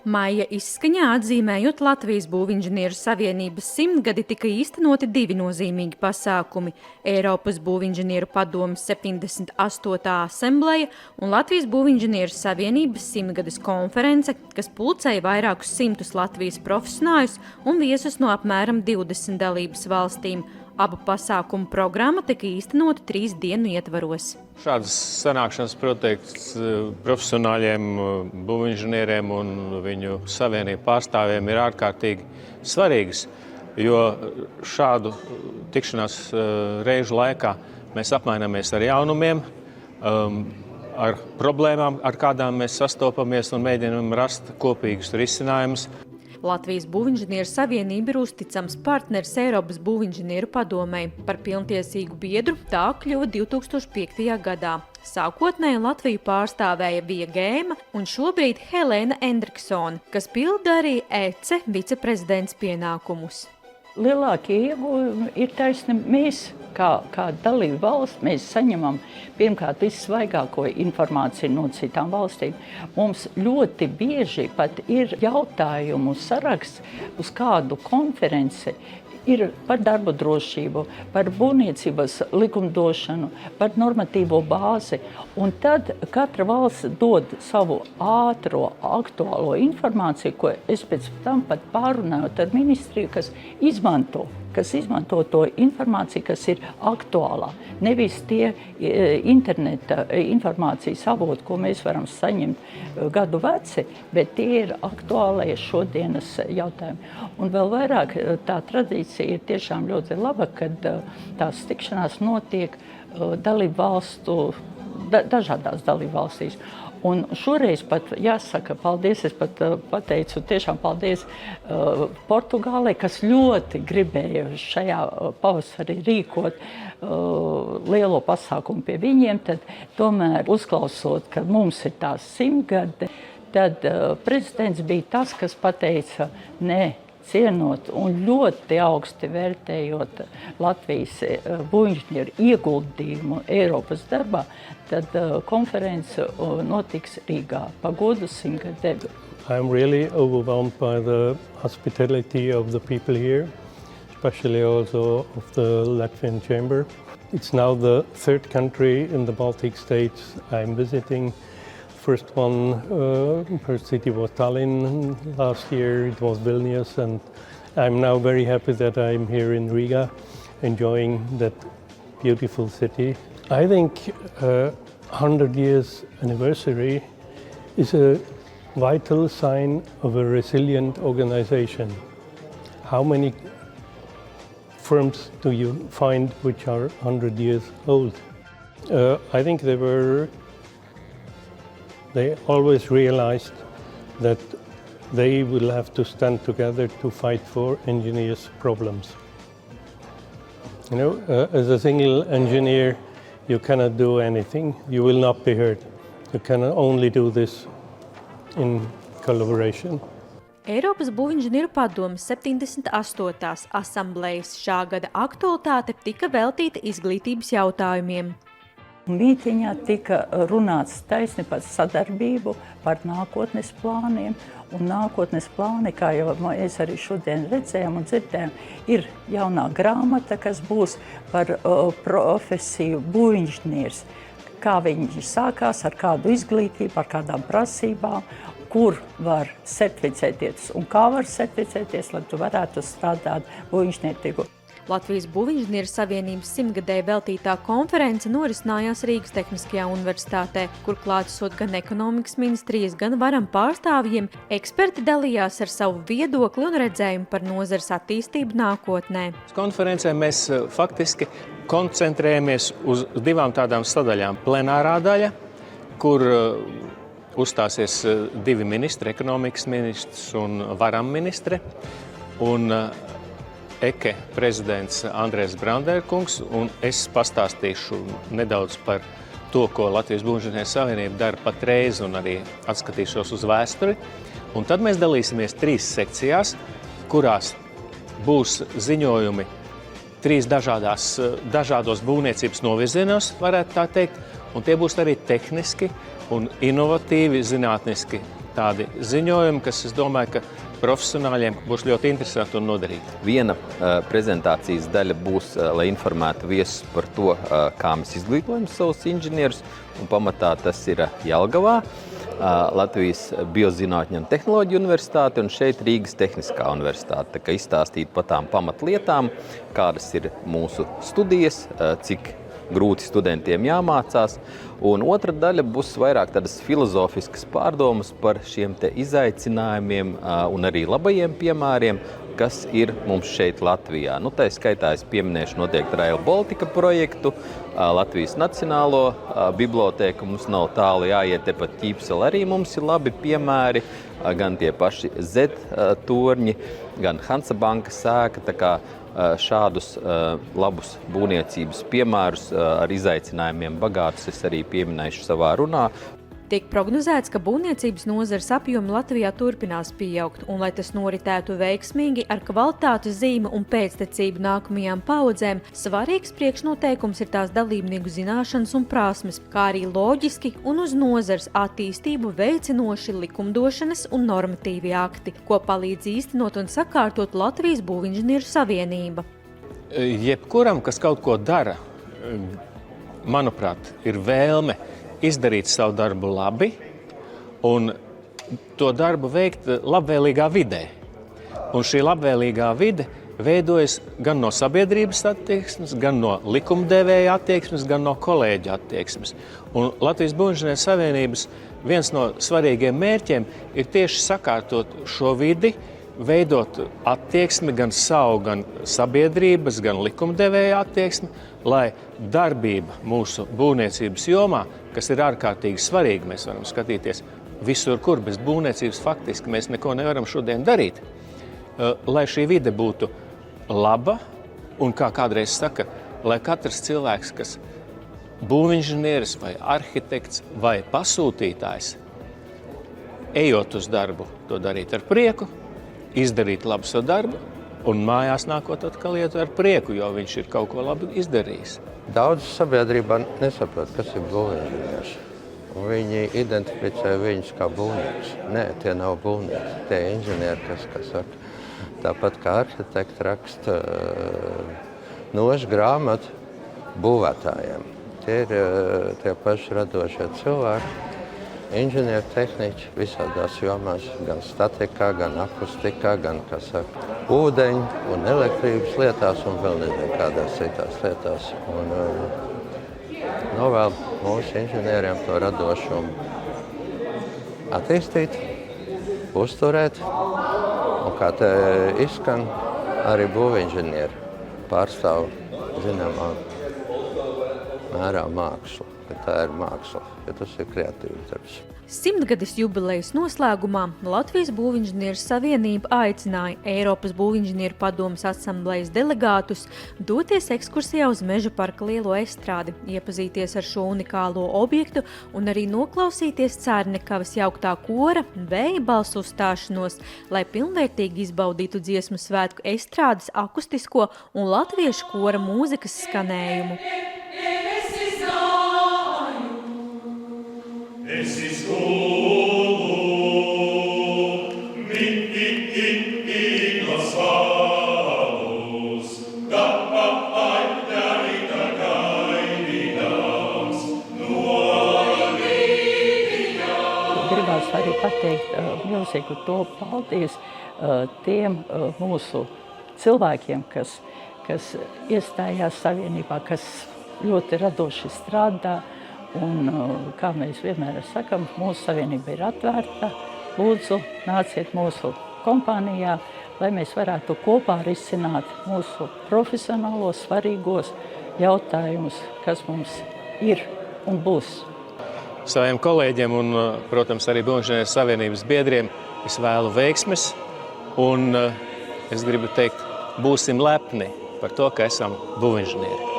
Maija izskaņā atzīmējot Latvijas Būvinženieru savienības 100-gadi tika īstenoti divi nozīmīgi pasākumi – Eiropas Būvinženieru padomes 78. asembleja un Latvijas Būvinženieru savienības 100-gades konference, kas pulcēja vairākus simtus Latvijas profesionāļus un viesus no apmēram 20 dalības valstīm. Abu pasākumu programma tika īstenota 3 dienu ietvaros. Šādas sanākšanas, protams, profesionāļiem, būvinženieriem un viņu savienību pārstāvjiem ir ārkārtīgi svarīgas, jo šādu tikšanās reižu laikā mēs apmainamies ar jaunumiem, ar problēmām, ar kādām mēs sastopamies un mēģinām rast kopīgus risinājumus. Latvijas Būvinženieru savienība ir uzticams partners Eiropas Būvinženieru padomei. Par pilntiesīgu biedru tā kļuva 2005. gadā. Sākotnēji Latviju pārstāvēja Vija Gēma un šobrīd Helēna Endriksone, kas pilda arī ECE viceprezidents pienākumus. Lielākie ieguvumi ir taisni mēs, kā dalība valsts, mēs saņemam pirmkārt vissvaigāko informāciju no citām valstīm. Mums ļoti bieži pat ir jautājumu saraksts uz kādu konferenci, ir par darba drošību, par būvniecības likumdošanu, par normatīvo bāzi. Un tad katra valsts dod savu ātro, aktuālo informāciju, ko es pēc tam pat pārunājot ar ministriju, kas izmanto to informāciju, kas ir aktuālā. Nevis tie interneta informācijas avoti, ko mēs varam saņemt gadu veci, bet tie ir aktuālie šodienas jautājumi. Un vēl vairāk tā tradīcija ir tiešām ļoti laba, kad tās tikšanās notiek dažādās dalību valstīs. Un šoreiz pat jāsaka paldies, es pat pateicu tiešām paldies Portugālei, kas ļoti gribēja šajā pavasarī rīkot lielo pasākumu pie viņiem, tad tomēr uzklausot, ka mums ir tās 100 gadi, tad prezidents bija tas, kas pateica nē, cienot un ļoti augsti vērtējot Latvijas būvinženieru ieguldījumu Eiropas darbā, tad konference notiks Rīgā par godu 100 gadiem. I'm really overwhelmed by the hospitality of the people here, especially also of the Latvian Chamber. It's now the third country in the Baltic states I'm visiting. First city was Tallinn. Last year it was Vilnius, and I'm now very happy that I'm here in Riga, enjoying that beautiful city. I think 100 years anniversary is a vital sign of a resilient organization. How many firms do you find which are 100 years old? I think they always realized that they will have to stand together to fight for engineers' problems. You know, as a single engineer, you cannot do anything. You will not be heard. You can only do this in collaboration. Eiropas Būvinženieru padomes 78. asamblejas šā gada aktualitāte tika veltīta izglītības jautājumiem. Mītiņā tika runāts taisni par sadarbību, par nākotnes plāniem. Un nākotnes plāni, kā jau mēs arī šodien redzējām un dzirdējām, ir jaunā grāmata, kas būs par profesiju būvinženieris. Kā viņi sākās, ar kādu izglītību, ar kādām prasībām, kur var certificēties un kā var certificēties, lai tu varētu strādāt būvinženieru tirgu. Latvijas Būvinženieru savienības 100-gadēji veltītā konference norisinājās Rīgas Tehniskajā universitātē, kur klātesot gan ekonomikas ministrijas, gan varam pārstāvjiem, eksperti dalījās ar savu viedokli un redzējumu par nozares attīstību nākotnē. Konferencē mēs faktiski koncentrējamies uz divām tādām sadaļām. Plenārā daļa, kur uzstāsies divi ministri, ekonomikas ministrs un varam ministre, un EKE prezidents Andrēs Branderkungs, un es pastāstīšu nedaudz par to, ko Latvijas Būvinženieru savienība dara patreiz, un arī atskatīšos uz vēsturi. Un tad mēs dalīsimies 3 sekcijās, kurās būs ziņojumi 3 dažādos būvniecības novirzienos, varētu tā teikt, un tie būs arī tehniski un inovatīvi zinātniski tādi ziņojumi, kas, es domāju, ka profesionāļiem būs ļoti interesanti un noderīgi. Viena prezentācijas daļa būs, lai informētu viesus par to, kā mēs izglītojam savus inženierus, un pamatā tas ir Jelgavā, Latvijas Biozinātņu un tehnoloģiju universitāte un šeit Rīgas Tehniskā universitāte. Tā kā izstāstīt par tām pamatlietām, kādas ir mūsu studijas, cik grūti studentiem jāmācās. Un otra daļa būs vairāk tādas filozofiskas pārdomas par šiem te izaicinājumiem un arī labajiem piemēriem, kas ir mums šeit Latvijā. Tā skaitā es pieminēšu noteikti Rail Baltica projektu, Latvijas Nacionālo bibliotēku, mums nav tālu jāiet, tepat Ķīpsela arī mums ir labi piemēri, gan tie paši Z-torņi, gan Hansabanka sēka, tā kā šādus labus būvniecības piemērus ar izaicinājumiem bagātus es arī pieminēšu savā runā. Tiek prognozēts, ka būvniecības nozares apjomi Latvijā turpinās pieaugt, un, lai tas noritētu veiksmīgi ar kvalitātes zīmi un pēctecību nākamajām paudzēm, svarīgs priekšnoteikums ir tās dalībnieku zināšanas un prasmes, kā arī loģiski un uz nozares attīstību veicinoši likumdošanas un normatīvi akti, ko palīdz īstenot un sakārtot Latvijas Būvinženieru savienība. Jebkuram, kas kaut ko dara, manuprāt, ir vēlme izdarīt savu darbu labi un to darbu veikt labvēlīgā vidē. Un šī labvēlīgā vide veidojas gan no sabiedrības attieksmes, gan no likumdevēja attieksmes, gan no kolēģa attieksmes. Un Latvijas Būvinženieru savienības viens no svarīgiem mērķiem ir tieši sakārtot šo vidi, veidot attieksmi gan savu, gan sabiedrības, gan likumdevēja attieksmi, lai darbība mūsu būvniecības jomā, kas ir ārkārtīgi svarīga, mēs varam skatīties visur, kur bez būvniecības faktiski mēs neko nevaram šodien darīt, lai šī vide būtu laba un, kā kādreiz saka, lai katrs cilvēks, kas būvinženieris vai arhitekts vai pasūtītājs, ejot uz darbu, to darīt ar prieku, izdarīt labu savu darbu un mājās nākot atkal iet ar prieku, jo viņš ir kaut ko labi izdarījis. Daudz sabiedrībā nesaprot, kas ir būvinženieris. Viņi identificē viņus kā būvnieks. Nē, tie nav būvnieki, tie inženieri, kas saka. Tāpat kā arhitekti raksta nošu grāmatu būvētājiem. Tie ir tie paši radošie cilvēki. Inženieri, tehniķi visādās jomās, gan statikā, gan akustikā, gan, kā saka, ūdeņu un elektrības lietās un vēl nezinu kādās citās lietās. Un novēl mūsu inženieriem to radošumu attīstīt, uzturēt. Un kā te izskan, arī būvinženieri pārstāv zināmā mērā mākslu. Tā ir māksla, ja tas ir kreatīvs darbs. 100-gades jubilejas noslēgumā Latvijas Būvinženieru savienība aicināja Eiropas Būvinženieru padomes asamblejas delegātus doties ekskursijā uz Meža parka lielo estrādi, iepazīties ar šo unikālo objektu un arī noklausīties Cērnekavas jauktā kora vēja balsu uzstāšanos, lai pilnvērtīgi izbaudītu dziesmu svētku estrādes akustisko un latviešu kora mūzikas skanējumu. Es ist mit das Haus, da der Ritter gaidīdams, Gribās arī pateikt milzīgu to paldies tiem mūsu cilvēkiem, kas iestājās savienībā, kas ļoti radoši strādā. Un, kā mēs vienmēr sakam, mūsu savienība ir atvērta. Lūdzu, nāciet mūsu kompānijā, lai mēs varētu kopā risināt mūsu profesionālos, svarīgos jautājumus, kas mums ir un būs. Saviem kolēģiem un, protams, arī Būvinženieru savienības biedriem es vēlu veiksmes un es gribu teikt, būsim lepni par to, ka esam būvinženieri.